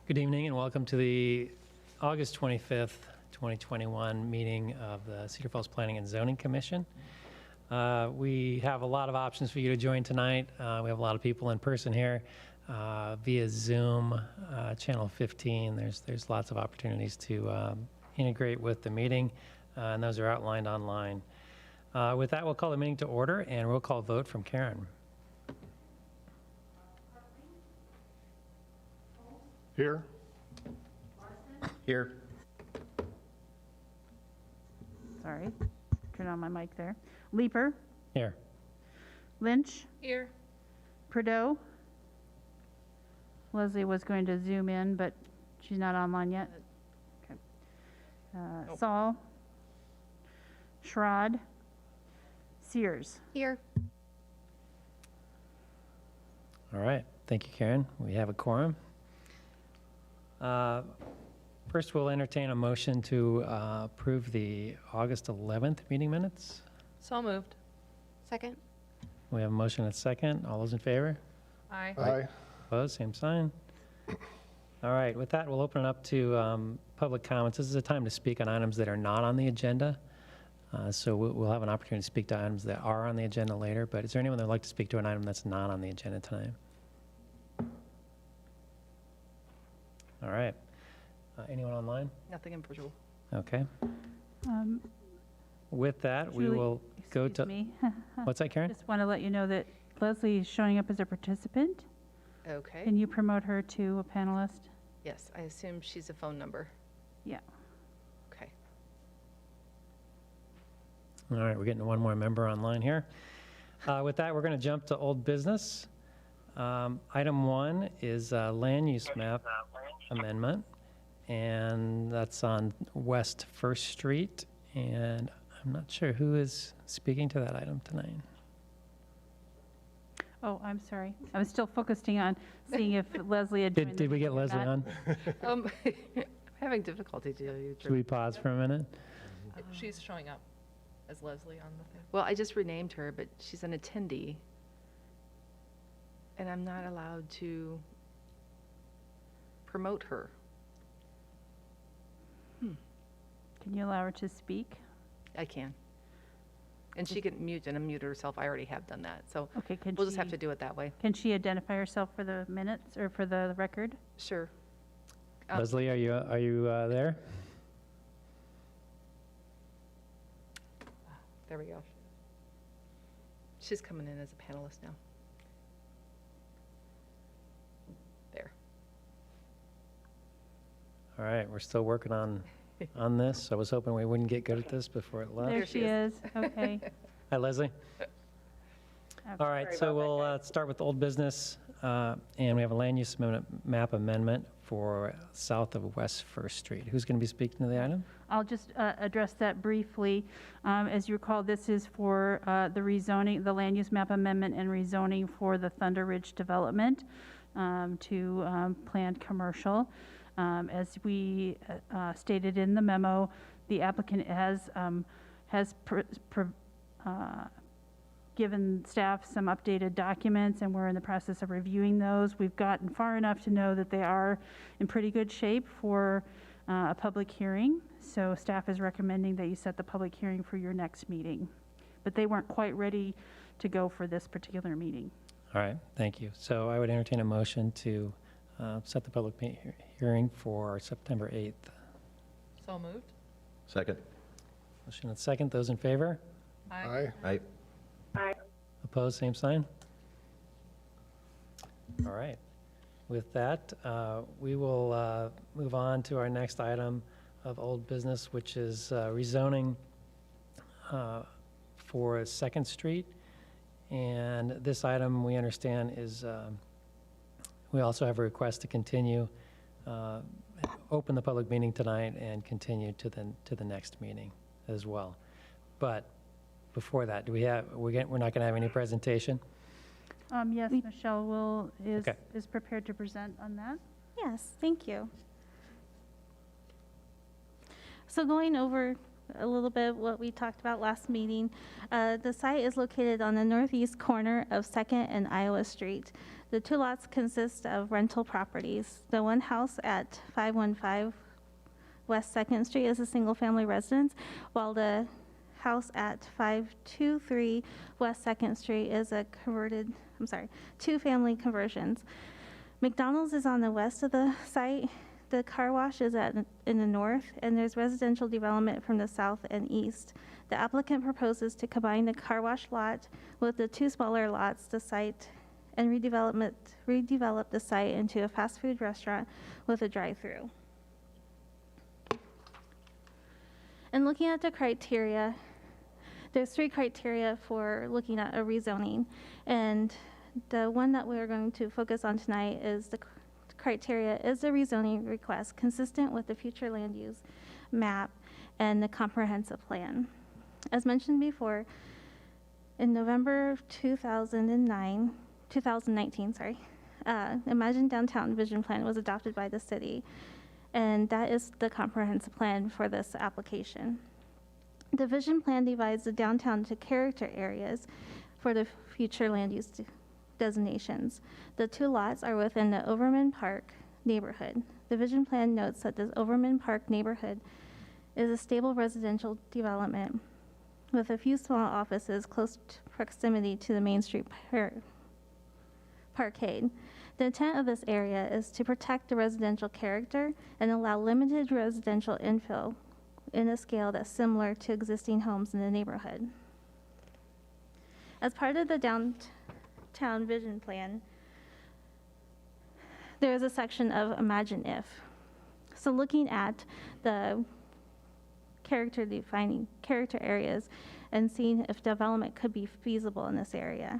Good evening and welcome to the August 25th, 2021 meeting of the Cedar Falls Planning and Zoning Commission. We have a lot of options for you to join tonight. We have a lot of people in person here via Zoom, channel 15. There's lots of opportunities to integrate with the meeting, and those are outlined online. With that, we'll call the meeting to order and roll call vote from Karen. Here. Here. Sorry, turn on my mic there. Leeper, Here. Lynch, Here. Prideaux. Leslie was going to zoom in, but she's not online yet. Okay. Saul, Schrod, Sears. Here. All right. Thank you, Karen. We have a quorum. First, we'll entertain a motion to approve the August 11th meeting minutes. So moved. Second. We have a motion and a second. All those in favor? Aye. Aye. Opposed? Same sign. All right. With that, we'll open it up to public comments. This is a time to speak on items that are not on the agenda. So we'll have an opportunity to speak to items that are on the agenda later. But is there anyone that would like to speak to an item that's not on the agenda tonight? All right. Anyone online? Nothing in virtual. Okay. With that, we Julie, will go Excuse to. me. What's that, Karen? Just want to let you know that Leslie is showing up as a participant. Okay. Can you promote her to a panelist? Yes, I assume she's a phone number. Yeah. Okay. All right, we're getting one more member online here. With that, we're going to jump to old business. Item 1 is land use map amendment, and that's on West First Street. And I'm not sure who is speaking to that item tonight. Oh, I'm sorry. I was still focusing on seeing if Leslie had joined. Did we get the meeting Leslie or not. on? I'm having difficulty to tell you the Should we truth. pause for a minute? She's showing up as Leslie on the thing. Well, I just renamed her, but she's an attendee. And I'm not allowed to promote her. Can you allow her to speak? I can. And she can mute and unmute herself. I already have done that. So Okay, can we'll just have she- to do it that way. Can she identify herself for the minutes or for the record? Sure. Leslie, are you there? There we go. She's coming in as a panelist now. There. All right, we're still working on this. I was hoping we wouldn't get good at this before it left. There she she is. Okay. Hi, Leslie. All right, so we'll start with old business, and we have a land use map amendment for south of West First Street. Who's going to be speaking to the item? I'll just address that briefly. As you recall, this is for the rezoning, the land use map amendment and rezoning for the Thunder Ridge development to planned commercial. As we stated in the memo, the applicant has given staff some updated documents, and we're in the process of reviewing those. We've gotten far enough to know that they are in pretty good shape for a public hearing. So staff is recommending that you set the public hearing for your next meeting. But they weren't quite ready to go for this particular meeting. All right, thank you. So I would entertain a motion to set the public hearing for September 8th. So moved. Second. Motion and second. Those in favor? Aye. Aye. Opposed, same sign? All right. With that, we will move on to our next item of old business, which is rezoning for 2nd Street. And this item, we understand, is, we also have a request to continue, open the public meeting tonight and continue to the next meeting as well. But before that, we're not going to have any presentation? Yes, Michelle is prepared to present on that. Yes, thank you. So going over a little bit what we talked about last meeting. The site is located on the northeast corner of 2nd and Iowa Street. The two lots consist of rental properties. The one house at 515 West 2nd Street is a single-family residence, while the house at 523 West 2nd Street is a two-family conversions. McDonald's is on the west of the site. The car wash is in the north, and there's residential development from the south and east. The applicant proposes to combine the car wash lot with the two smaller lots, the site, and redevelop the site into a fast food restaurant with a drive-through. And looking at the criteria, there's 3 criteria for looking at a rezoning. And the one that we're going to focus on tonight is the criteria, is the rezoning request consistent with the future land use map and the comprehensive plan? As mentioned before, in November 2019, Imagine Downtown Vision Plan was adopted by the city, and that is the comprehensive plan for this application. The vision plan divides the downtown into character areas for the future land use designations. The 2 lots are within the Overman Park neighborhood. The vision plan notes that the Overman Park neighborhood is a stable residential development with a few small offices close proximity to the Main Street parkade. The intent of this area is to protect the residential character and allow limited residential infill in a scale that's similar to existing homes in the neighborhood. As part of the downtown vision plan, there is a section of Imagine If. So looking at the defining character areas and seeing if development could be feasible in this area.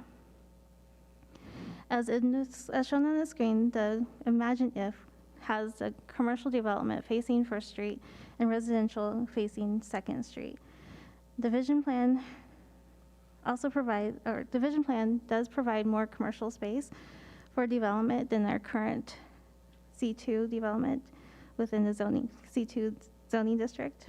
As shown on the screen, the Imagine If has a commercial development facing First Street and residential facing Second Street. The vision plan does provide more commercial space for development than our current C2 development within the C2 zoning district.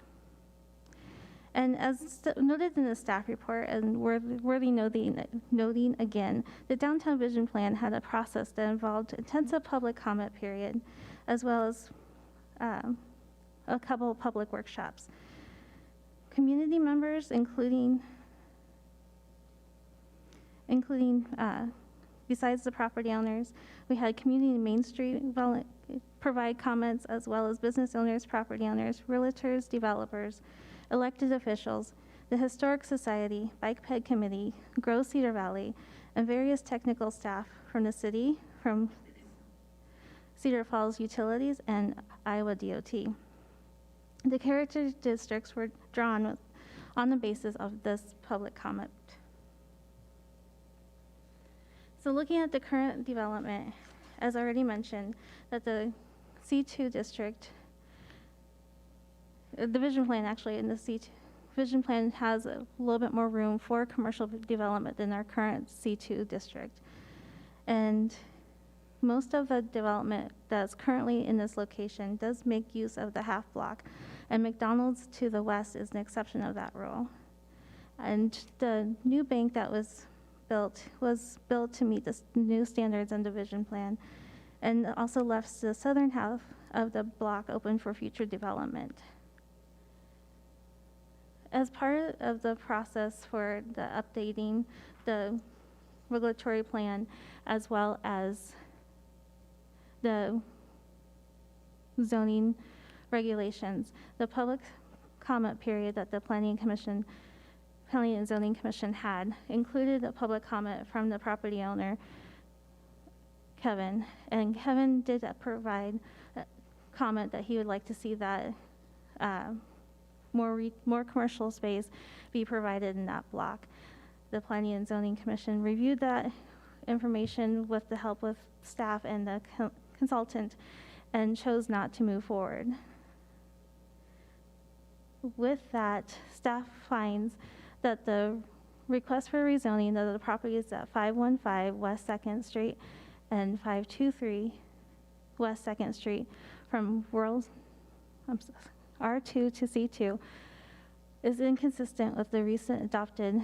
And as noted in the staff report, and worthy noting again, the downtown vision plan had a process that involved intensive public comment period, as well as a couple of public workshops. Community members, including besides the property owners, we had community Main Street provide comments, as well as business owners, property owners, realtors, developers, elected officials, the Historic Society, Bike Ped Committee, Grow Cedar Valley, and various technical staff from the city, from Cedar Falls Utilities, and Iowa DOT. The character districts were drawn on the basis of this public comment. So looking at the current development, as already mentioned, that the C2 district, the vision plan actually in the C2 vision plan has a little bit more room for commercial development than our current C2 district. And most of the development that's currently in this location does make use of the half block, and McDonald's to the west is an exception of that rule. And the new bank that was built to meet the new standards in the vision plan, and also left the southern half of the block open for future development. As part of the process for the updating the regulatory plan, as well as the zoning regulations, the public comment period that the Planning and Zoning Commission had included a public comment from the property owner, Kevin, and Kevin did provide a comment that he would like to see that more commercial space be provided in that block. The Planning and Zoning Commission reviewed that information with the help of staff and the consultant and chose not to move forward. With that, staff finds that the request for rezoning of the properties at 515 West 2nd Street and 523 West 2nd Street from R2 to C2 is inconsistent with the recent adopted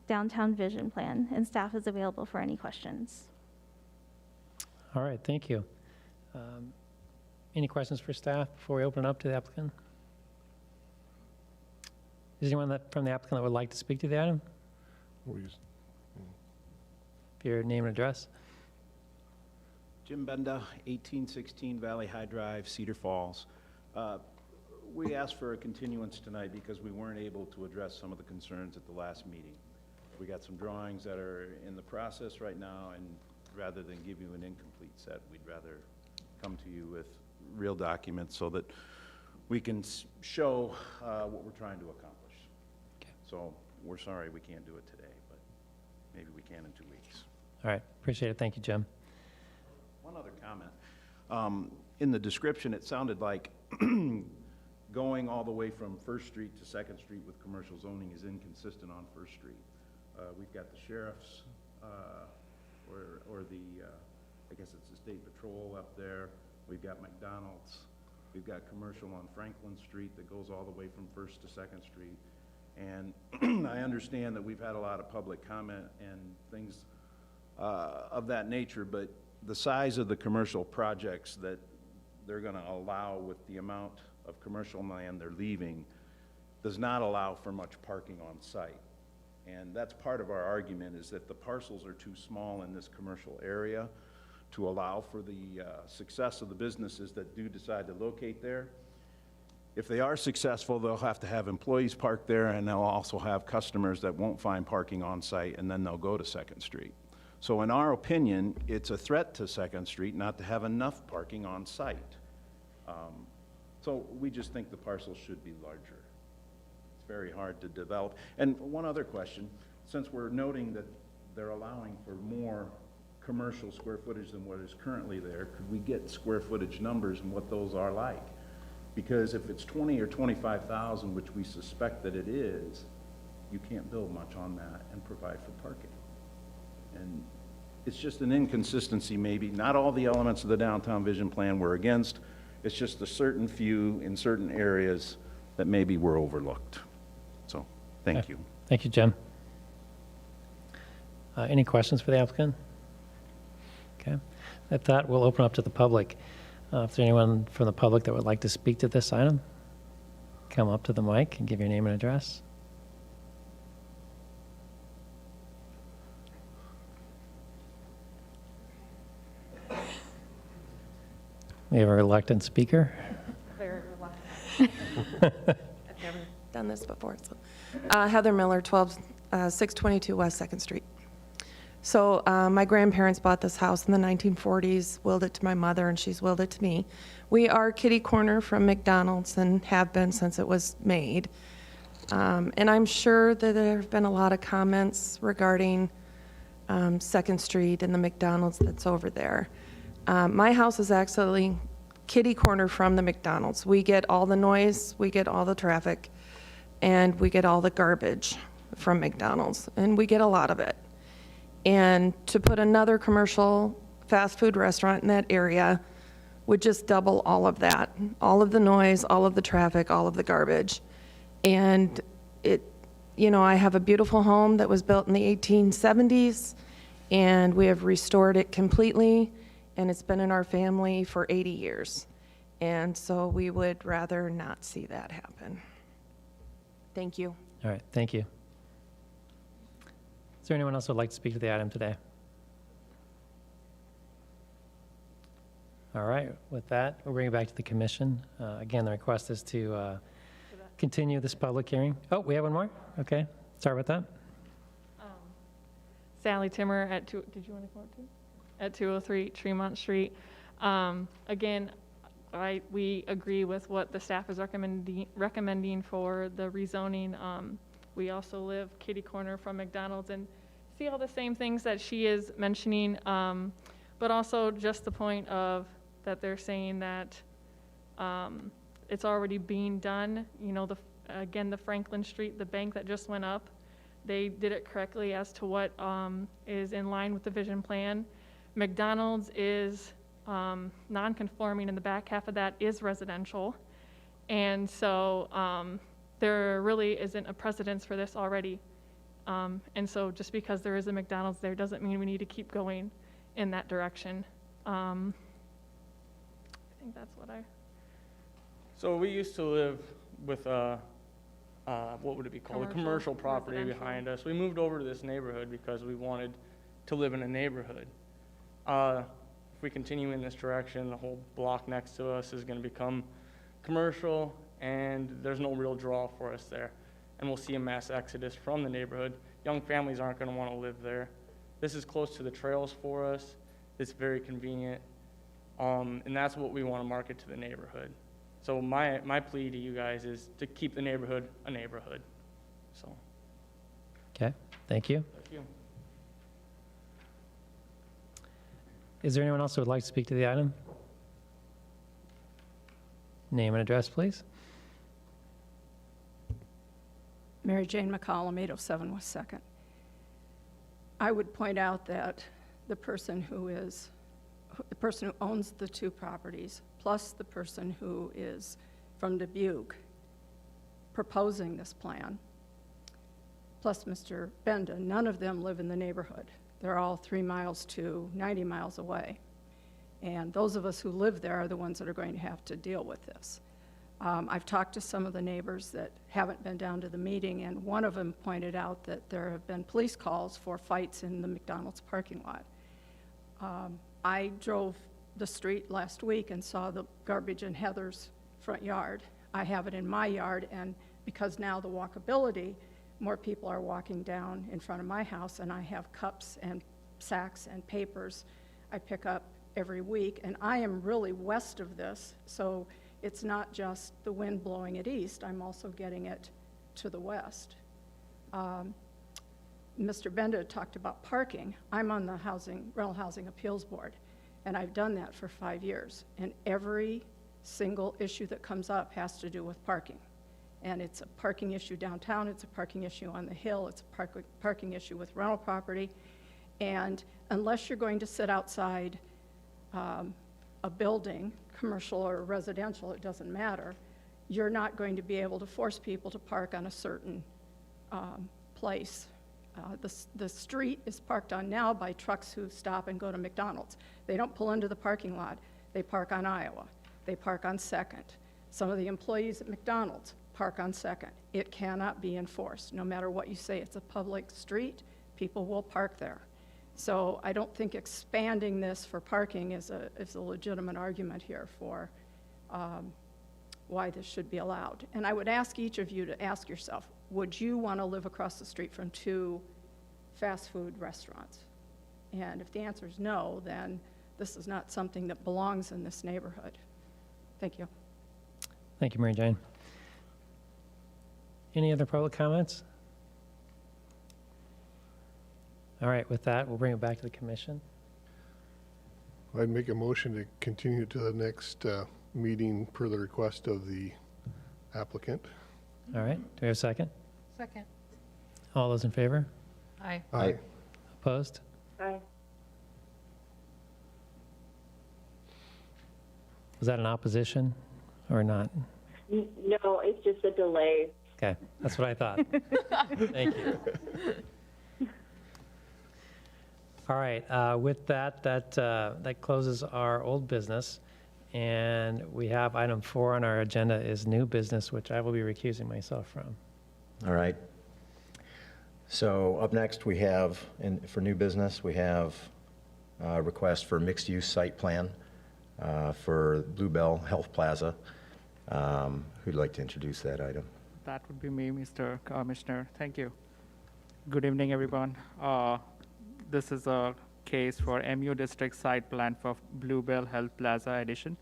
downtown vision plan, and staff is available for any questions. All right, thank you. Any questions for staff before we open it up to the applicant? Is there anyone from the applicant that would like to speak to the item? Your name and address? Jim Benda, 1816 Valley High Drive, Cedar Falls. We asked for a continuance tonight because we weren't able to address some of the concerns at the last meeting. We got some drawings that are in the process right now, and rather than give you an incomplete set, we'd rather come to you with real documents so that we can show what we're trying to accomplish. Okay. So we're sorry we can't do it today, but maybe we can in 2 weeks. All right, appreciate it. Thank you, Jim. One other comment. In the description, it sounded like going all the way from First Street to Second Street with commercial zoning is inconsistent on First Street. We've got the sheriff's, or the, I guess it's the state patrol up there. We've got McDonald's. We've got commercial on Franklin Street that goes all the way from First to Second Street. And I understand that we've had a lot of public comment and things of that nature, but the size of the commercial projects that they're going to allow with the amount of commercial land they're leaving does not allow for much parking on site. And that's part of our argument, is that the parcels are too small in this commercial area to allow for the success of the businesses that do decide to locate there. If they are successful, they'll have to have employees park there, and they'll also have customers that won't find parking on site, and then they'll go to Second Street. So in our opinion, it's a threat to Second Street not to have enough parking on site. So we just think the parcels should be larger. It's very hard to develop. And one other question, since we're noting that they're allowing for more commercial square footage than what is currently there, could we get square footage numbers and what those are like? Because if it's 20 or 25,000, which we suspect that it is, you can't build much on that and provide for parking. And it's just an inconsistency maybe. Not all the elements of the downtown vision plan we're against. It's just a certain few in certain areas that maybe were overlooked. So, thank you. Thank you, Jim. Any questions for the applicant? Okay. At that, we'll open up to the public. If there's anyone from the public that would like to speak to this item, come up to the mic and give your name and address. We have a reluctant speaker. Very reluctant. I've never done this before. So, Heather Miller, 622 West 2nd Street. So my grandparents bought this house in the 1940s, willed it to my mother, and she's willed it to me. We are kitty corner from McDonald's and have been since it was made. And I'm sure that there have been a lot of comments regarding 2nd Street and the McDonald's that's over there. My house is actually kitty corner from the McDonald's. We get all the noise, we get all the traffic, and we get all the garbage from McDonald's, and we get a lot of it. And to put another commercial fast food restaurant in that area would just double all of that, all of the noise, all of the traffic, all of the garbage. And it, you know, I have a beautiful home that was built in the 1870s, and we have restored it completely. And it's been in our family for 80 years. And so we would rather not see that happen. Thank you. All right, thank you. Is there anyone else who would like to speak to the item today? All right, with that, we'll bring it back to the commission. Again, the request is to continue this public hearing. Oh, we have one more? Okay, sorry about that. Sally Timmer at did you want to come up too? At 203 Tremont Street. Again, we agree with what the staff is recommending for the rezoning. We also live kitty corner from McDonald's and see all the same things that she is mentioning, but also just the point of that they're saying that it's already being done. You know, again, the Franklin Street, the bank that just went up, they did it correctly as to what is in line with the vision plan. McDonald's is non-conforming, and the back half of that is residential. And so there really isn't a precedence for this already. And so just because there is a McDonald's there doesn't mean we need to keep going in that direction. I think that's what I, So we used to live with what would it be called? A commercial property residential. behind us. We moved over to this neighborhood because we wanted to live in a neighborhood. If we continue in this direction, the whole block next to us is going to become commercial, and there's no real draw for us there. And we'll see a mass exodus from the neighborhood. Young families aren't going to want to live there. This is close to the trails for us. It's very convenient. And that's what we want to market to the neighborhood. So my plea to you guys is to keep the neighborhood a neighborhood. So, Okay, thank you. thank you. Is there anyone else who would like to speak to the item? Name and address, please. Mary Jane McCollum, 807 West 2nd. I would point out that the person who owns the two properties, plus the person who is from Dubuque proposing this plan, plus Mr. Benda, none of them live in the neighborhood. They're all 3 miles to 90 miles away. And those of us who live there are the ones that are going to have to deal with this. I've talked to some of the neighbors that haven't been down to the meeting, and one of them pointed out that there have been police calls for fights in the McDonald's parking lot. I drove the street last week and saw the garbage in Heather's front yard. I have it in my yard, and because now the walkability, more people are walking down in front of my house, and I have cups and sacks and papers I pick up every week, and I am really west of this, so it's not just the wind blowing it east, I'm also getting it to the west. Mr. Benda talked about parking. I'm on the Rental Housing Appeals Board, and I've done that for 5 years, and every single issue that comes up has to do with parking. And it's a parking issue downtown, it's a parking issue on the hill, it's a parking issue with rental property, and unless you're going to sit outside a building, commercial or residential, it doesn't matter, you're not going to be able to force people to park on a certain place. The street is parked on now by trucks who stop and go to McDonald's. They don't pull into the parking lot. They park on Iowa. They park on 2nd. Some of the employees at McDonald's park on 2nd. It cannot be enforced. No matter what you say, it's a public street. People will park there. So I don't think expanding this for parking is a legitimate argument here for why this should be allowed. And I would ask each of you to ask yourself, would you want to live across the street from 2 fast food restaurants? And if the answer is no, then this is not something that belongs in this neighborhood. Thank you. Thank you, Mary Jane. Any other public comments? All right, with that, we'll bring it back to the commission. I'd make a motion to continue to the next meeting per the request of the applicant. All right, do we have a second? Second. All those in favor? Aye. Aye. Opposed? Aye. Was that an opposition or not? No, it's just a delay. Okay, that's what I thought. Thank you. All right, with that, that closes our old business. And we have item 4 on our agenda is new business, which I will be recusing myself from. All right. So up next, we have, for new business, we have a request for mixed-use site plan for Bluebell Health Plaza. Who'd like to introduce that item? That would be me, Mr. Commissioner. Thank you. Good evening, everyone. This is a case for MU District site plan for Bluebell Health Plaza addition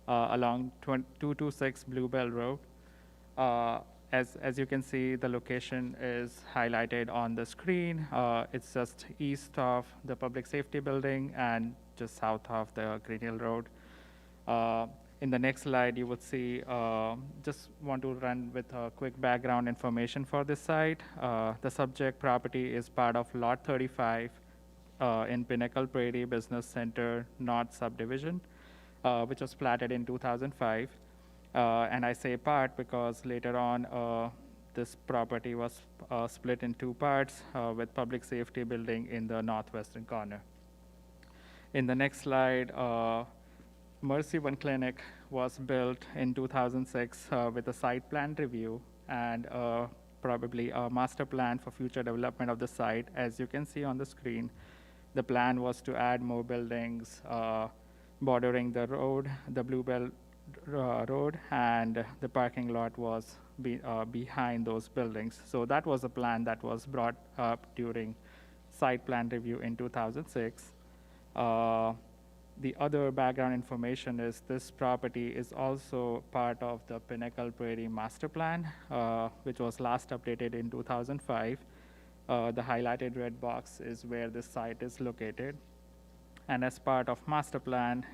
along 226 Bluebell Road. As you can see, the location is highlighted on the screen. It's just east of the public safety building and just south of the Green Hill Road. In the next slide, you would see, just want to run with a quick background information for this site. The subject property is part of Lot 35 in Pinnacle Prairie Business Center North Subdivision, which was platted in 2005. And I say part because later on, this property was split in two parts with public safety building in the northwestern corner. In the next slide, Mercy One Clinic was built in 2006 with a site plan review and probably a master plan for future development of the site. As you can see on the screen, the plan was to add more buildings bordering the road, the Bluebell Road, and the parking lot was behind those buildings. So that was a plan that was brought up during site plan review in 2006. The other background information is this property is also part of the Pinnacle Prairie Master Plan, which was last updated in 2005. The highlighted red box is where this site is located. And as part of master plan,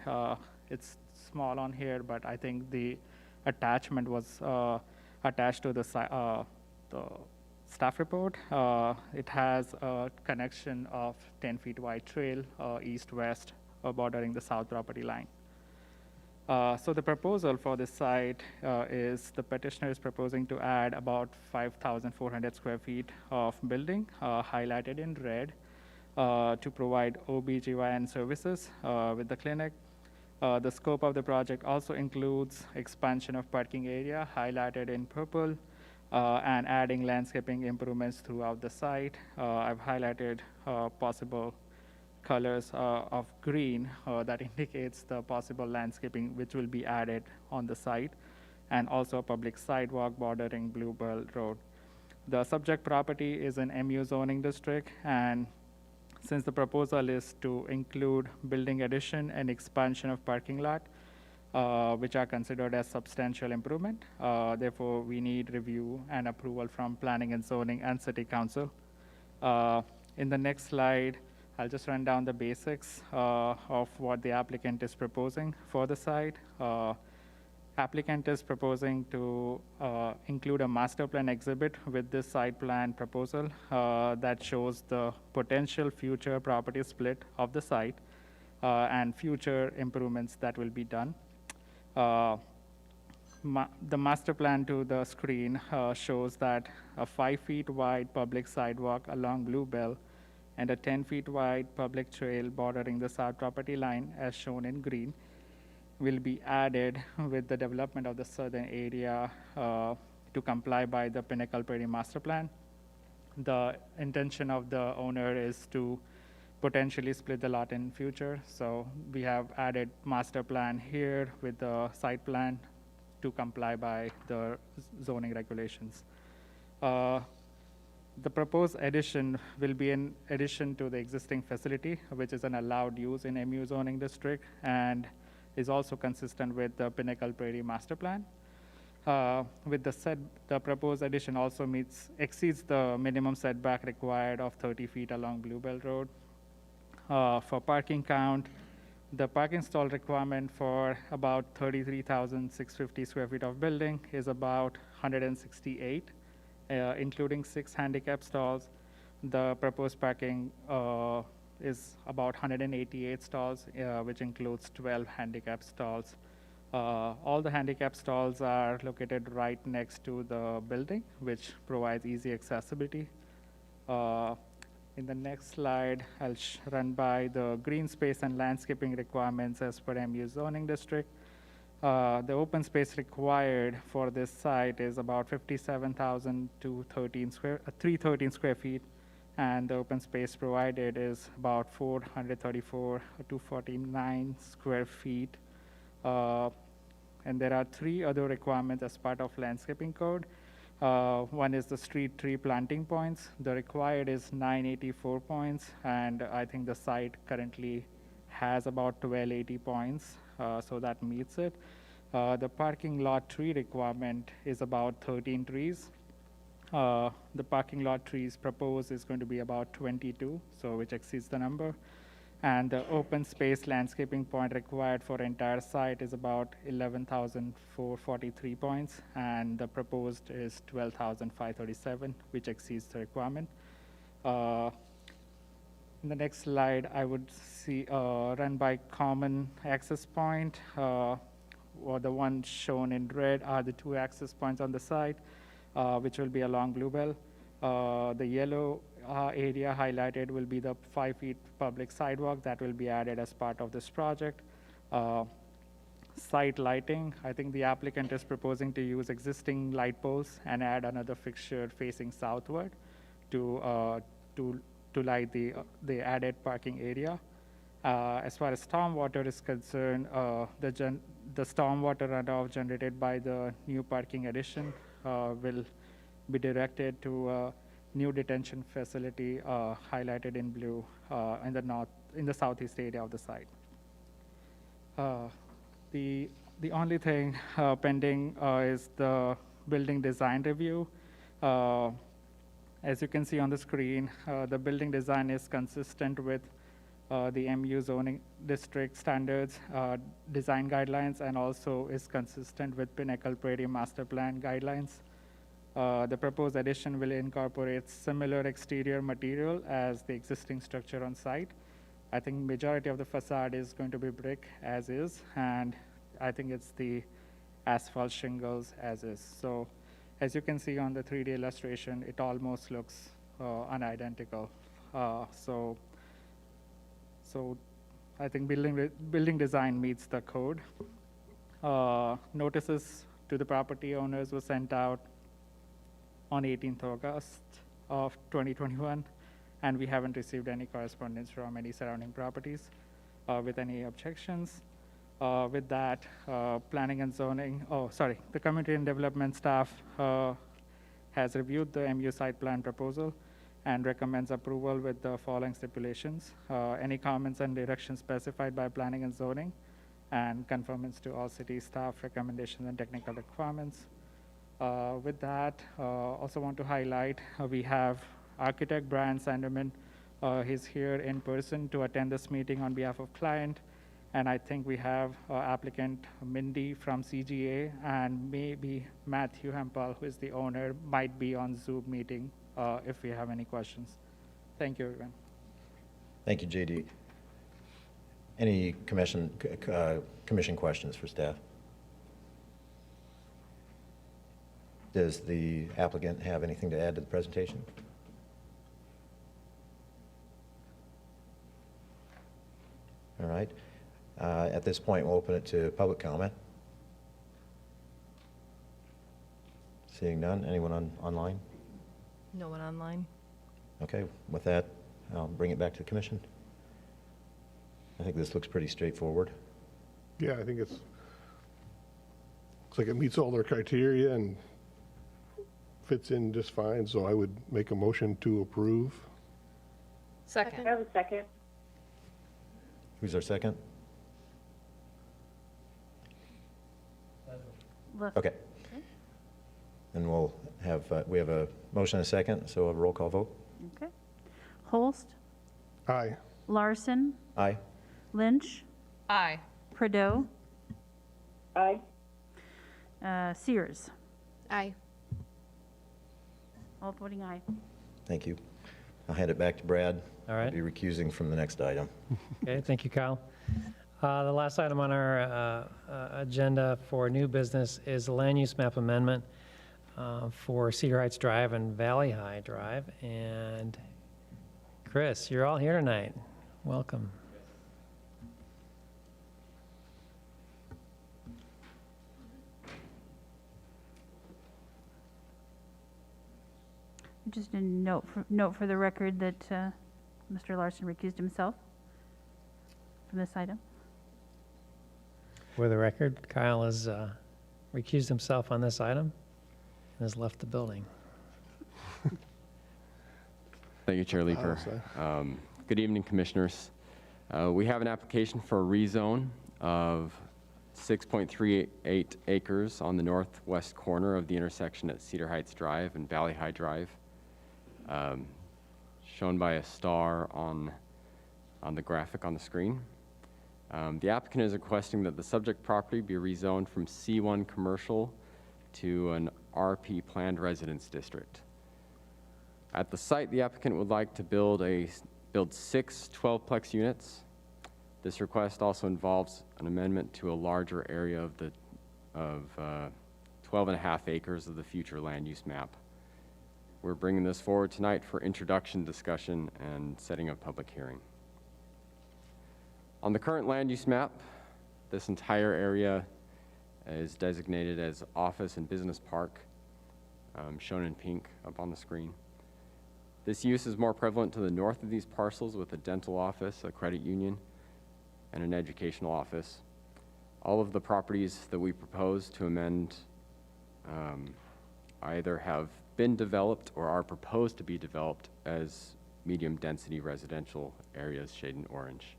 it's small on here, but I think the attachment was attached to the staff report. It has a connection of 10 feet wide trail, east-west, bordering the south property line. So the proposal for this site is the petitioner is proposing to add about 5,400 square feet of building, highlighted in red, to provide OB/GYN services with the clinic. The scope of the project also includes expansion of parking area, highlighted in purple, and adding landscaping improvements throughout the site. I've highlighted possible colors of green that indicates the possible landscaping which will be added on the site, and also a public sidewalk bordering Bluebell Road. The subject property is an MU zoning district, and since the proposal is to include building addition and expansion of parking lot, which are considered as substantial improvement, therefore we need review and approval from Planning and Zoning and City Council. In the next slide, I'll just run down the basics of what the applicant is proposing for the site. Applicant is proposing to include a master plan exhibit with this site plan proposal that shows the potential future property split of the site and future improvements that will be done. The master plan to the screen shows that a 5 feet wide public sidewalk along Bluebell and a 10 feet wide public trail bordering the south property line, as shown in green, will be added with the development of the southern area to comply by the Pinnacle Prairie Master Plan. The intention of the owner is to potentially split the lot in future, so we have added master plan here with the site plan to comply by the zoning regulations. The proposed addition will be in addition to the existing facility, which is an allowed use in MU zoning district and is also consistent with the Pinnacle Prairie Master Plan. With the proposed addition also exceeds the minimum setback required of 30 feet along Bluebell Road. For parking count, the parking stall requirement for about 33,650 square feet of building is about 168. Including 6 handicap stalls. The proposed parking is about 188 stalls, which includes 12 handicap stalls. All the handicap stalls are located right next to the building, which provides easy accessibility. In the next slide, I'll run by the green space and landscaping requirements as per MU zoning district. The open space required for this site is about 313 square feet, and the open space provided is about 434 to 49 square feet. And there are 3 other requirements as part of landscaping code. One is the street tree planting points. The required is 984 points, and I think the site currently has about 1280 points. So that meets it. The parking lot tree requirement is about 13 trees. The parking lot trees proposed is going to be about 22, so which exceeds the number. And the open space landscaping point required for entire site is about 11,443 points, and the proposed is 12,537, which exceeds the requirement. In the next slide, I would see run by common access point, or the one shown in red are the 2 access points on the site. which will be along Bluebell. The yellow area highlighted will be the 5 feet public sidewalk that will be added as part of this project. Site lighting, I think the applicant is proposing to use existing light poles and add another fixture facing southward to light the added parking area. As far as stormwater is concerned, the stormwater runoff generated by the new parking addition will be directed to a new detention facility highlighted in blue in the southeast area of the site. The only thing pending is the building design review. As you can see on the screen, the building design is consistent with the MU zoning district standards, design guidelines, and also is consistent with Pinnacle Prairie Master Plan guidelines. The proposed addition will incorporate similar exterior material as the existing structure on site. I think majority of the facade is going to be brick as is, and I think it's the asphalt shingles as is. So as you can see on the 3D illustration, it almost looks unidentical. So I think building design meets the code. Notices to the property owners were sent out on 18th August of 2021, and we haven't received any correspondence from any surrounding properties with any objections. With that, planning and zoning, the community and development staff has reviewed the MU site plan proposal and recommends approval with the following stipulations. Any comments and directions specified by planning and zoning, and conformance to all city staff recommendations and technical requirements. With that, also want to highlight, we have architect Brian Sanderman. He's here in person to attend this meeting on behalf of client. And I think we have applicant Mindy from CGA, and maybe Matthew Hempel, who is the owner, might be on Zoom meeting if we have any questions. Thank you, everyone. Thank you, JD. Any commission questions for staff? Does the applicant have anything to add to the presentation? All right. At this point, we'll open it to public comment. Seeing none. Anyone online? No one online. Okay. With that, I'll bring it back to the commission. I think this looks pretty straightforward. Yeah, I think looks like it meets all their criteria and fits in just fine, so I would make a motion to approve. Second. I have a second. Who's our second? Okay. And we'll have, we have a motion and a second, so a roll call vote. Okay. Holst, Aye. Larson, Aye. Lynch, Aye. Prideaux, Aye. Sears. Aye. All voting aye. Thank you. I'll hand it back to Brad. All right. I'll be recusing from the next item. Okay, thank you, Kyle. The last item on our agenda for new business is the land use map amendment for Cedar Heights Drive and Valley High Drive. And Chris, you're all here tonight. Welcome. Just a note for the record that Mr. Larson recused himself from this item. For the record, Kyle has recused himself on this item and has left the building. Thank you, Chair Leeper. Good evening, Commissioners. We have an application for a rezone of 6.38 acres on the northwest corner of the intersection at Cedar Heights Drive and Valley High Drive, shown by a star on the graphic on the screen. The applicant is requesting that the subject property be rezoned from C1 commercial to an RP planned residence district. At the site, the applicant would like to build 6 12-plex units. This request also involves an amendment to a larger area of 12.5 acres of the future land use map. We're bringing this forward tonight for introduction, discussion, and setting a public hearing. On the current land use map, this entire area is designated as office and business park, shown in pink up on the screen. This use is more prevalent to the north of these parcels with a dental office, a credit union, and an educational office. All of the properties that we propose to amend either have been developed or are proposed to be developed as medium-density residential areas shaded in orange.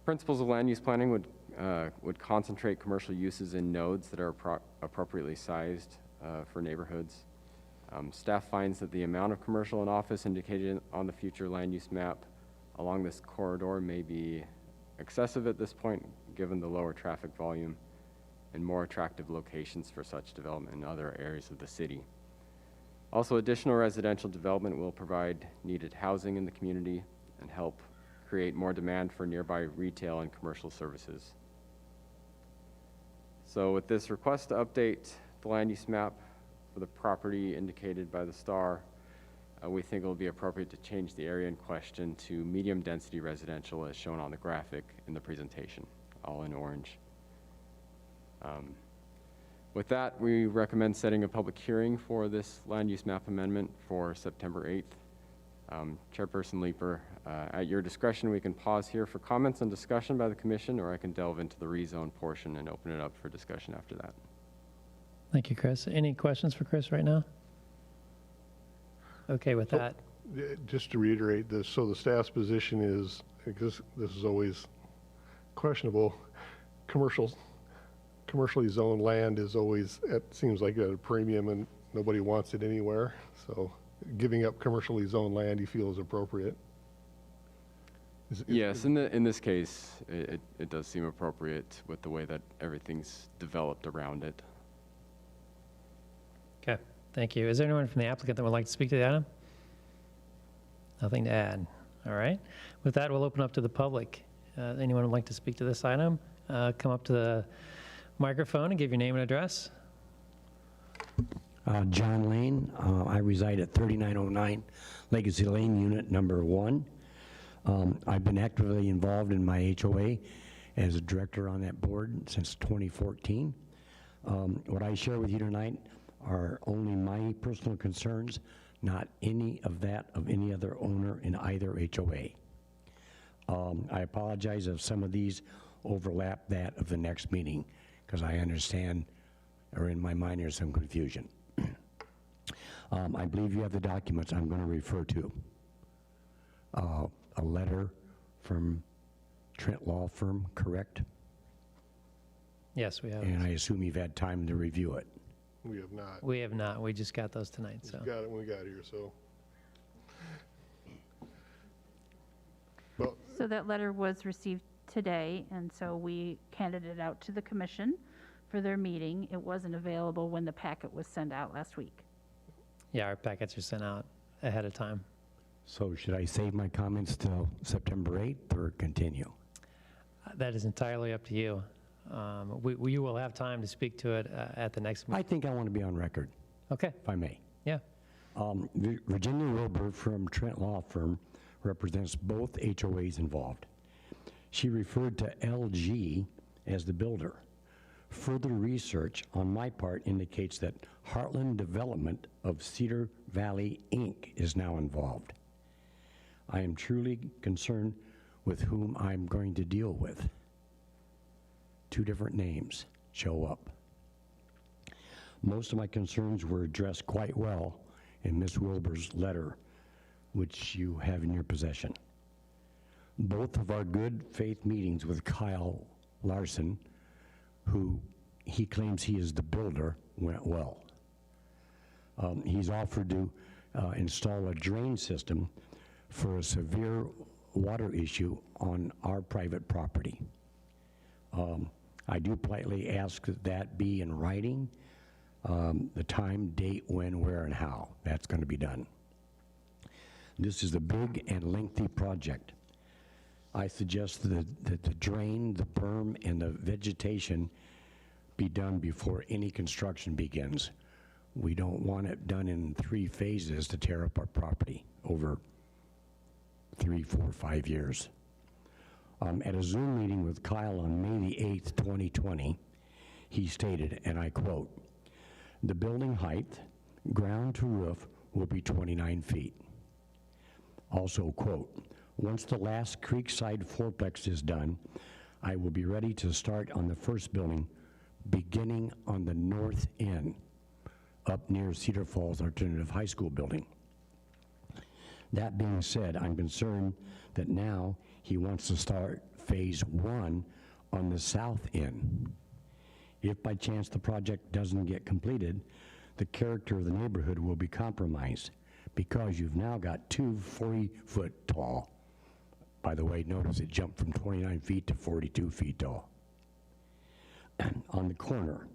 Principles of land use planning would concentrate commercial uses in nodes that are appropriately sized for neighborhoods. Staff finds that the amount of commercial and office indicated on the future land use map along this corridor may be excessive at this point, given the lower traffic volume and more attractive locations for such development in other areas of the city. Also, additional residential development will provide needed housing in the community and help create more demand for nearby retail and commercial services. So with this request to update the land use map for the property indicated by the star, we think it will be appropriate to change the area in question to medium density residential as shown on the graphic in the presentation, all in orange. With that, we recommend setting a public hearing for this land use map amendment for September 8th. Chairperson Leeper, at your discretion, we can pause here for comments and discussion by the commission, or I can delve into the rezone portion and open it up for discussion after that. Thank you, Chris. Any questions for Chris right now? Okay, with that. Just to reiterate this, so the staff's position is, because this is always questionable, commercially zoned land is always, it seems like at a premium and nobody wants it anywhere. So giving up commercially zoned land you feel is appropriate? Yes, in this case, it does seem appropriate with the way that everything's developed around it. Okay, thank you. Is there anyone from the applicant that would like to speak to the item? Nothing to add. All right. With that, we'll open up to the public. Anyone would like to speak to this item? Come up to the microphone and give your name and address. John Lane. I reside at 3909 Legacy Lane, Unit Number 1. I've been actively involved in my HOA as a director on that board since 2014. What I share with you tonight are only my personal concerns, not any of that of any other owner in either HOA. I apologize if some of these overlap that of the next meeting, because I understand, or in my mind there's some confusion. I believe you have the documents I'm going to refer to. A letter from Trent Law Firm, correct? Yes, we have. And I assume you've had time to review it. We have not. We have not. We just got those tonight. We So got it when we got here, so. Well, So that letter was received today, and so we handed it out to the commission for their meeting. It wasn't available when the packet was sent out last week. yeah, our packets are sent out ahead of time. So should I save my comments till September 8th or continue? That is entirely up to you. We will have time to speak to it at the next I meeting. think I want to be on record, Okay. if I may. Yeah. Virginia Wilbur from Trent Law Firm represents both HOAs involved. She referred to LG as the builder. Further research on my part indicates that Heartland Development of Cedar Valley, Inc. is now involved. I am truly concerned with whom I'm going to deal with. Two different names show up. Most of my concerns were addressed quite well in Ms. Wilbur's letter, which you have in your possession. Both of our good faith meetings with Kyle Larson, who he claims he is the builder, went well. He's offered to install a drain system for a severe water issue on our private property. I do politely ask that that be in writing, the time, date, when, where, and how that's going to be done. This is a big and lengthy project. I suggest that the drain, the berm, and the vegetation be done before any construction begins. We don't want it done in 3 phases to tear up our property over 3, 4, 5 years. At a Zoom meeting with Kyle on May the 8th, 2020, he stated, and I quote, "The building height, ground to roof, will be 29 feet." Also, quote, "Once the last Creekside fourplex is done, I will be ready to start on the first building, beginning on the north end, up near Cedar Falls Alternative High School building." That being said, I'm concerned that now he wants to start phase 1 on the south end. If by chance the project doesn't get completed, the character of the neighborhood will be compromised because you've now got 2 40-foot tall. By the way, notice it jumped from 29 feet to 42 feet tall. On the corner,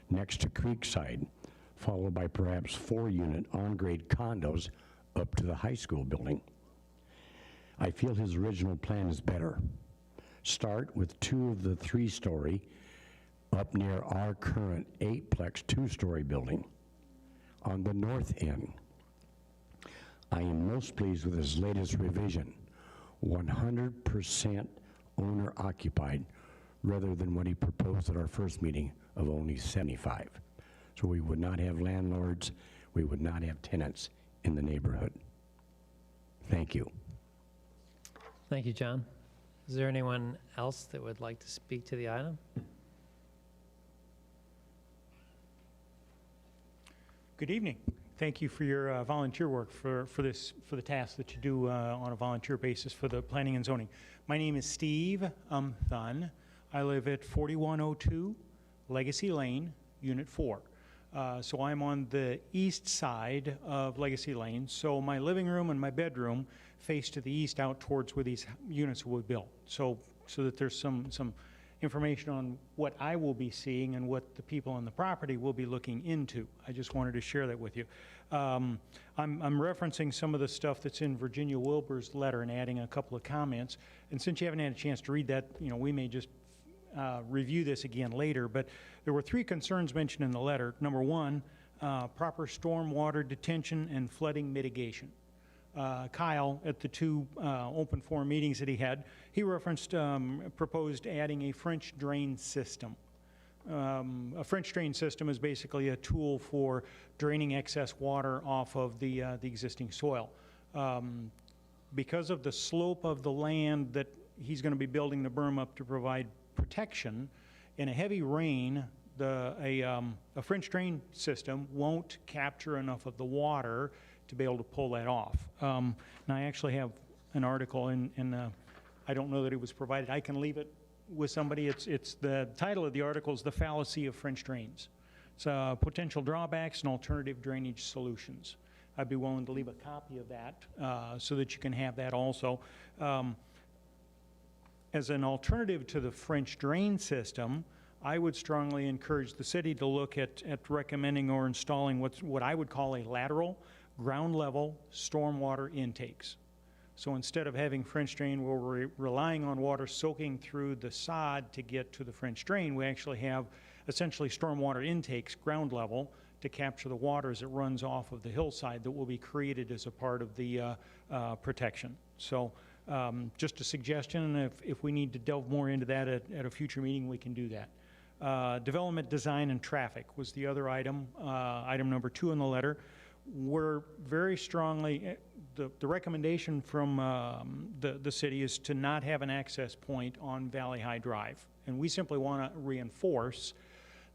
next to Creekside, followed by perhaps 4-unit on-grade condos up to the high school building. I feel his original plan is better. Start with 2 of the 3-story up near our current 8-plex 2-story building. On the north end, I am most pleased with his latest revision, 100% owner occupied, rather than what he proposed at our first meeting of only 75. So we would not have landlords, we would not have tenants in the neighborhood. Thank you. Thank you, John. Is there anyone else that would like to speak to the item? Good evening. Thank you for your volunteer work for the task that you do on a volunteer basis for the planning and zoning. My name is Steve Thun. I live at 4102 Legacy Lane, Unit 4. So I'm on the east side of Legacy Lane. So my living room and my bedroom face to the east out towards where these units will be built. So that there's some information on what I will be seeing and what the people on the property will be looking into. I just wanted to share that with you. I'm referencing some of the stuff that's in Virginia Wilbur's letter and adding a couple of comments. And since you haven't had a chance to read that, we may just review this again later. But there were 3 concerns mentioned in the letter. Number 1, proper stormwater detention and flooding mitigation. Kyle, at the 2 open forum meetings that he had, he referenced, proposed adding a French drain system. A French drain system is basically a tool for draining excess water off of the existing soil. Because of the slope of the land that he's going to be building the berm up to provide protection, in a heavy rain, a French drain system won't capture enough of the water to be able to pull that off. Now, I actually have an article, and I don't know that it was provided. I can leave it with somebody. It's the title of the article is "The Fallacy of French Drains." It's potential drawbacks and alternative drainage solutions. I'd be willing to leave a copy of that so that you can have that also. As an alternative to the French drain system, I would strongly encourage the city to look at recommending or installing what I would call a lateral ground level stormwater intakes. So instead of having French drain where we're relying on water soaking through the sod to get to the French drain, we actually have essentially stormwater intakes ground level to capture the water as it runs off of the hillside that will be created as a part of the protection. So just a suggestion, and if we need to delve more into that at a future meeting, we can do that. Development, design, and traffic was the other item, item number 2 in the letter. We're very strongly, the recommendation from the city is to not have an access point on Valley High Drive. And we simply want to reinforce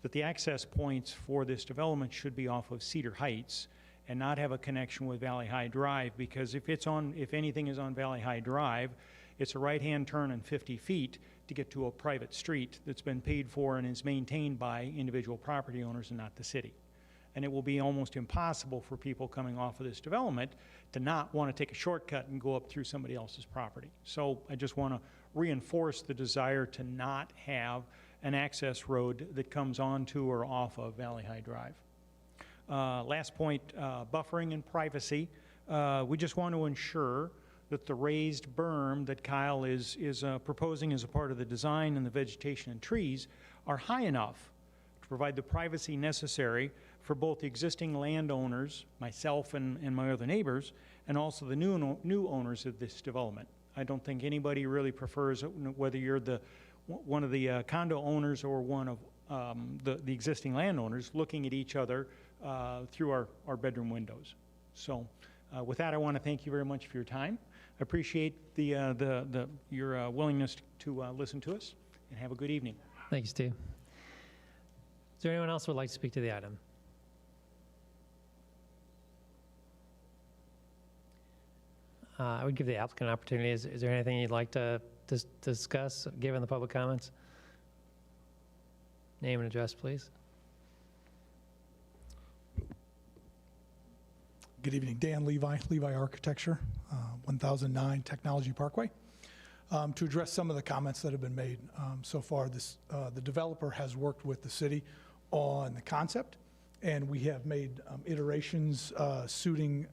that the access points for this development should be off of Cedar Heights and not have a connection with Valley High Drive, because if anything is on Valley High Drive, it's a right-hand turn and 50 feet to get to a private street that's been paid for and is maintained by individual property owners and not the city. And it will be almost impossible for people coming off of this development to not want to take a shortcut and go up through somebody else's property. So I just want to reinforce the desire to not have an access road that comes onto or off of Valley High Drive. Last point, buffering and privacy. We just want to ensure that the raised berm that Kyle is proposing as a part of the design and the vegetation and trees are high enough to provide the privacy necessary for both the existing landowners, myself and my other neighbors, and also the new owners of this development. I don't think anybody really prefers, whether you're one of the condo owners or one of the existing landowners, looking at each other through our bedroom windows. So with that, I want to thank you very much for your time. I appreciate your willingness to listen to us, and have a good evening. Thank you, Steve. Is there anyone else who would like to speak to the item? I would give the applicant an opportunity. Is there anything you'd like to discuss, given the public comments? Name and address, please. Good evening, Dan Levi, Levi Architecture, 1009 Technology Parkway. To address some of the comments that have been made so far, the developer has worked with the city on the concept, and we have made iterations suiting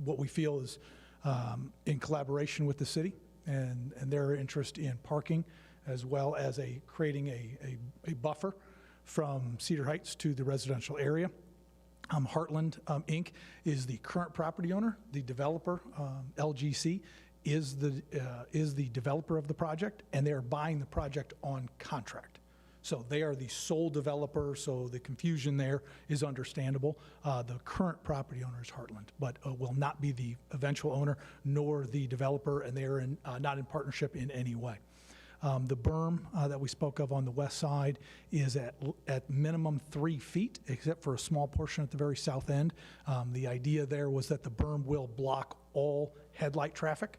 what we feel is in collaboration with the city and their interest in parking, as well as creating a buffer from Cedar Heights to the residential area. Heartland Inc. is the current property owner. The developer, LGC, is the developer of the project, and they are buying the project on contract. So they are the sole developer, so the confusion there is understandable. The current property owner is Heartland, but will not be the eventual owner nor the developer, and they are not in partnership in any way. The berm that we spoke of on the west side is at minimum 3 feet, except for a small portion at the very south end. The idea there was that the berm will block all headlight traffic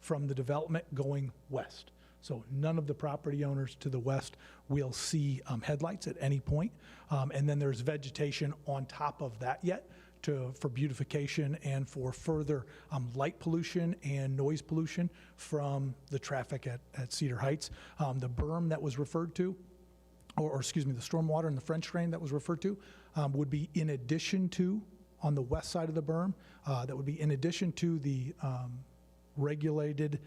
from the development going west. So none of the property owners to the west will see headlights at any point. And then there's vegetation on top of that yet for beautification and for further light pollution and noise pollution from the traffic at Cedar Heights. The berm that was referred to, or excuse me, the stormwater and the French drain that was referred to would be in addition to, on the west side of the berm, that would be in addition to the regulated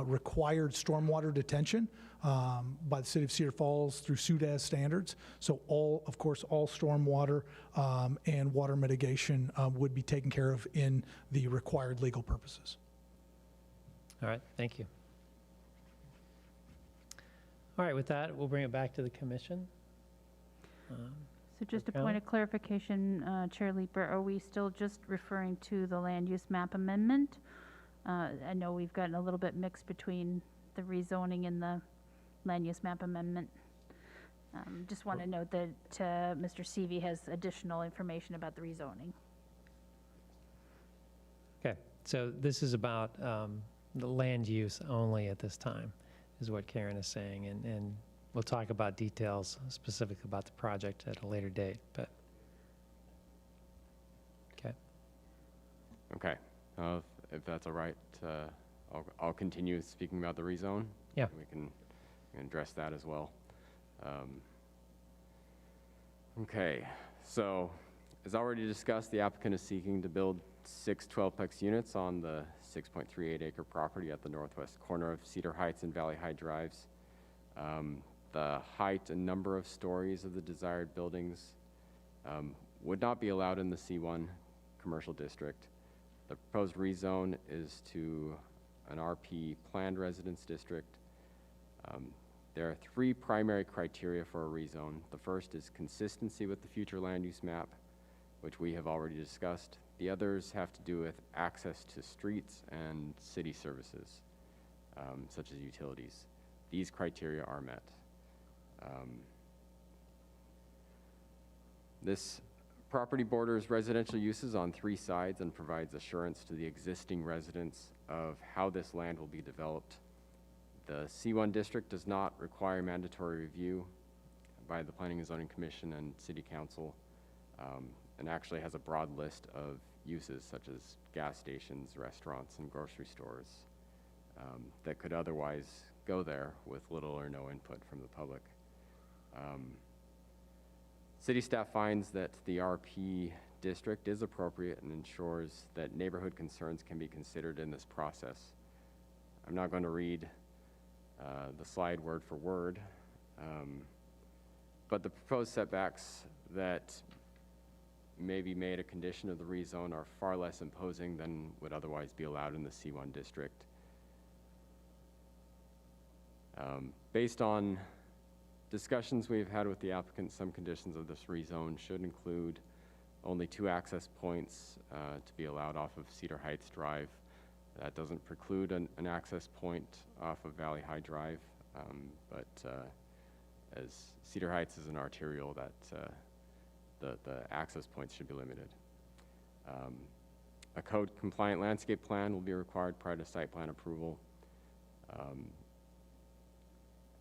required stormwater detention by the city of Cedar Falls through SUDAS standards. So of course, all stormwater and water mitigation would be taken care of in the required legal purposes. All right, thank you. All right, with that, we'll bring it back to the commission. So just a point of clarification, Chair Leeper, are we still just referring to the land use map amendment? I know we've gotten a little bit mixed between the rezoning and the land use map amendment. Just want to note that Mr. Seavey has additional information about the rezoning. Okay, so this is about the land use only at this time, is what Karen is saying, and we'll talk about details specific about the project at a later date, but, okay. Okay. If that's all right, I'll continue speaking about the rezone. Yeah. We can address that as well. Okay, so as already discussed, the applicant is seeking to build 6 12-plex units on the 6.38-acre property at the northwest corner of Cedar Heights and Valley High Drives. The height and number of stories of the desired buildings would not be allowed in the C1 commercial district. The proposed rezone is to an RP planned residence district. There are 3 primary criteria for a rezone. The first is consistency with the future land use map, which we have already discussed. The others have to do with access to streets and city services, such as utilities. These criteria are met. This property borders residential uses on 3 sides and provides assurance to the existing residents of how this land will be developed. The C1 district does not require mandatory review by the Planning and Zoning Commission and City Council, and actually has a broad list of uses such as gas stations, restaurants, and grocery stores that could otherwise go there with little or no input from the public. City staff finds that the RP district is appropriate and ensures that neighborhood concerns can be considered in this process. I'm not going to read the slide word for word, but the proposed setbacks that may be made a condition of the rezone are far less imposing than would otherwise be allowed in the C1 district. Based on discussions we've had with the applicant, some conditions of this rezone should include only 2 access points to be allowed off of Cedar Heights Drive. That doesn't preclude an access point off of Valley High Drive, but as Cedar Heights is an arterial, that the access points should be limited. A code-compliant landscape plan will be required prior to site plan approval.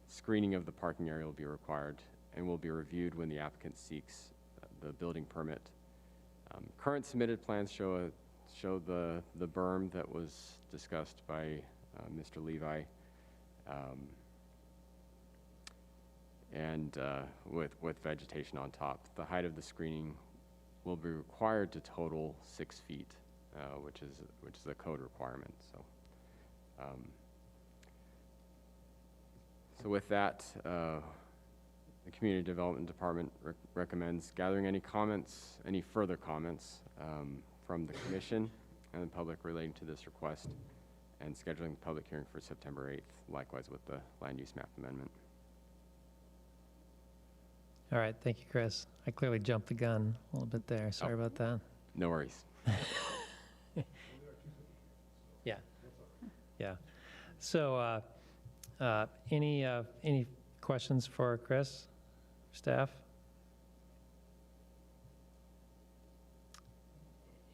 Screening of the parking area will be required and will be reviewed when the applicant seeks the building permit. Current submitted plans show the berm that was discussed by Mr. Levi, and with vegetation on top. The height of the screening will be required to total 6 feet, which is a code requirement. So with that, the Community Development Department recommends gathering any further comments from the Commission and the public relating to this request, and scheduling the public hearing for September 8th, likewise with the land use map amendment. All right, thank you, Chris. I clearly jumped the gun a little bit there. Sorry about that. No worries. Yeah. Yeah. So, any questions for Chris, staff?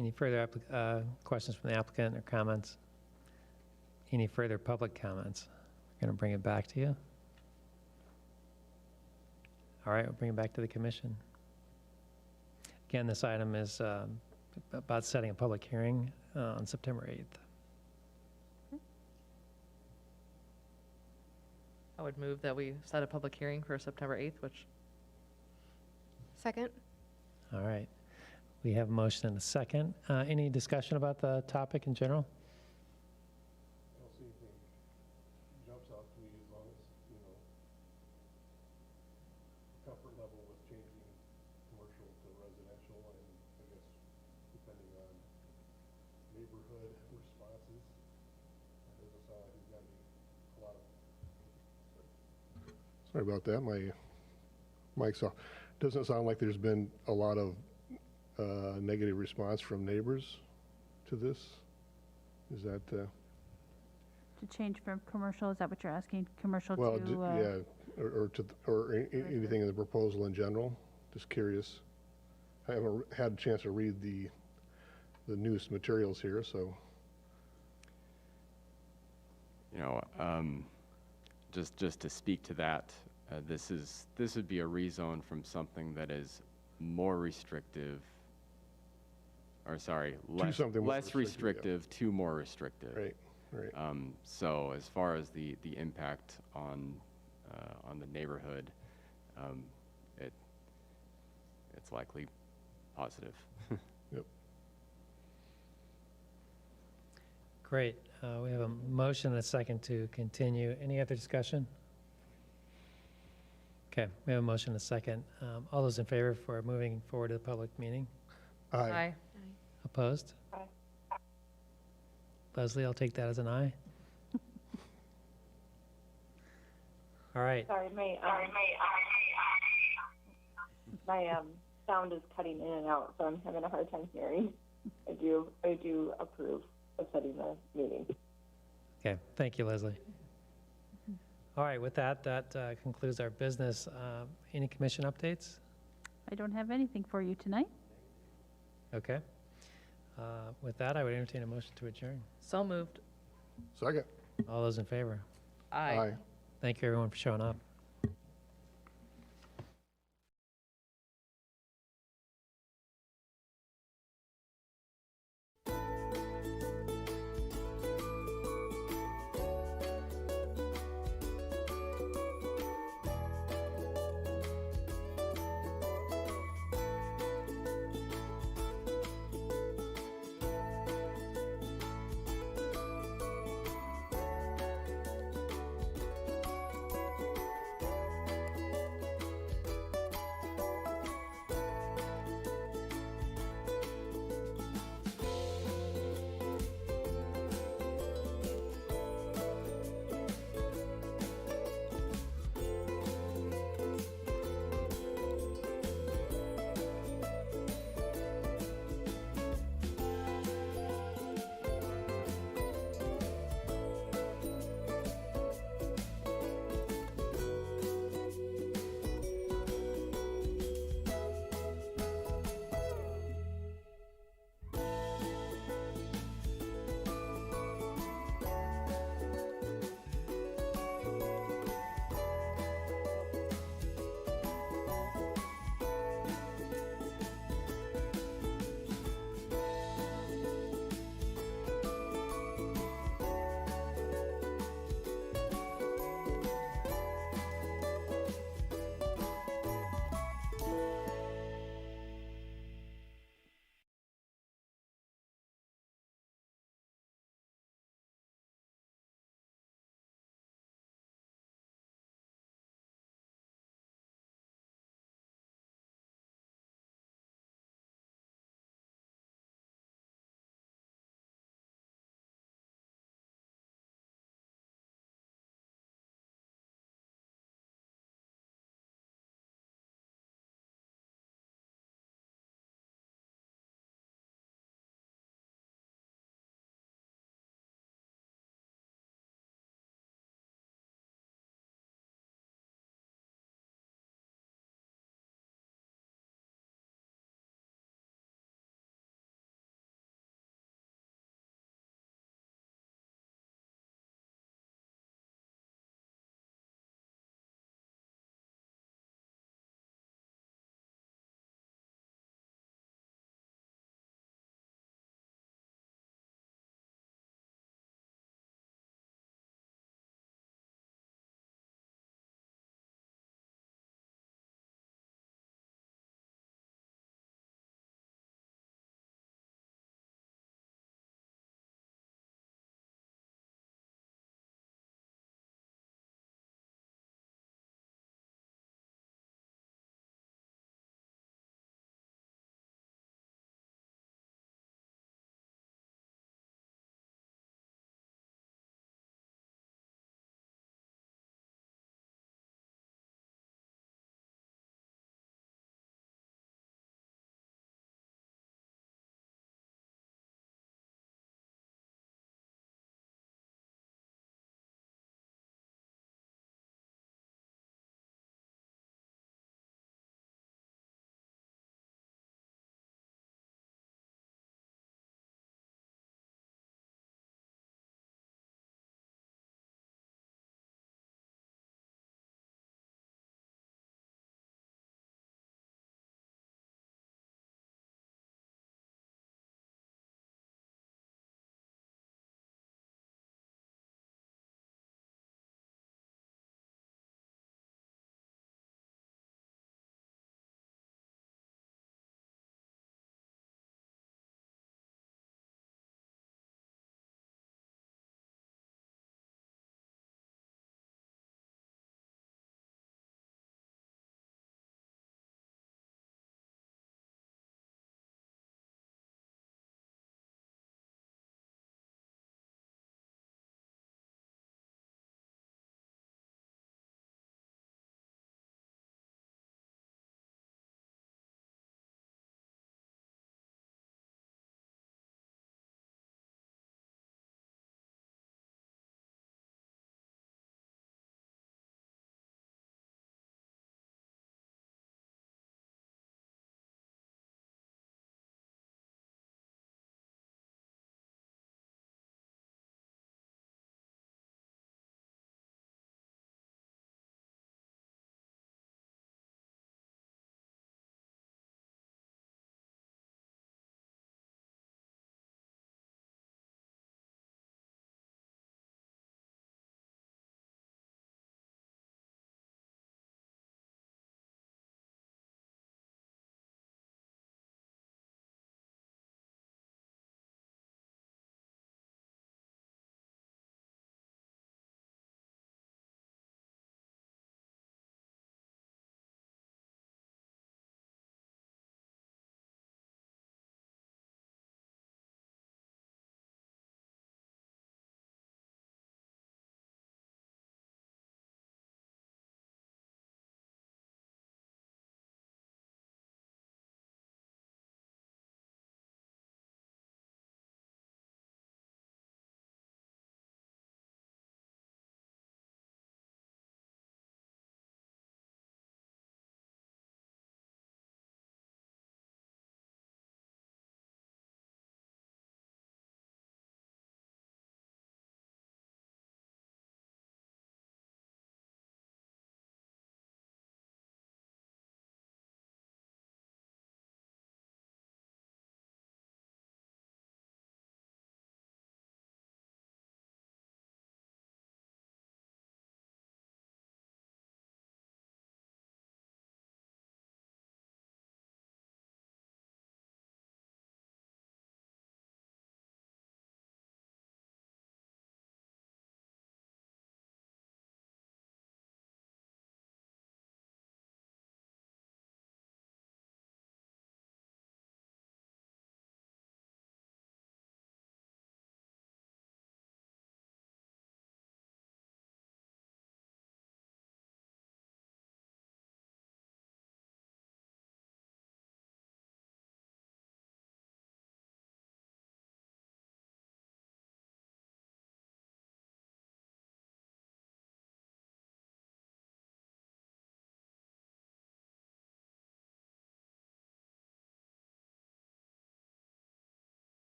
Any further questions from the applicant or comments? Any further public comments? We're going to bring it back to you. All right, we'll bring it back to the commission. Again, this item is about setting a public hearing on September 8th. I would move that we set a public hearing for September 8th, which. Second. All right. We have a motion and a second. Any discussion about the topic in general? I don't see anything jumps out to me as long as, comfort level with changing commercial to residential, and I guess depending on neighborhood responses, it doesn't sound like there's gonna be a lot of. Sorry about that, my mic's off. Doesn't sound like there's been a lot of negative response from neighbors to this. Is that? To change from commercial, is that what you're asking? Commercial Well, to? yeah, or anything in the proposal in general. Just curious. I haven't had a chance to read the newest materials here, so. Just to speak to that, this would be a rezone from something that is more restrictive, or sorry, less restrictive to more restrictive. Right, right. So as far as the impact on the neighborhood, it's likely positive. Yep. Great. We have a motion and a second to continue. Any other discussion? Okay, we have a motion and a second. All those in favor for moving forward to the public meeting? Aye. Opposed? Aye. Leslie, I'll take that as an aye. All right. Sorry, my sound is cutting in and out, so I'm having a hard time hearing. I do approve of setting the meeting. Okay, thank you, Leslie. All right, with that concludes our business. Any commission updates? I don't have anything for you tonight. Okay. With that, I would entertain a motion to adjourn. So moved. Second. All those in favor? Aye. Thank you, everyone, for showing up.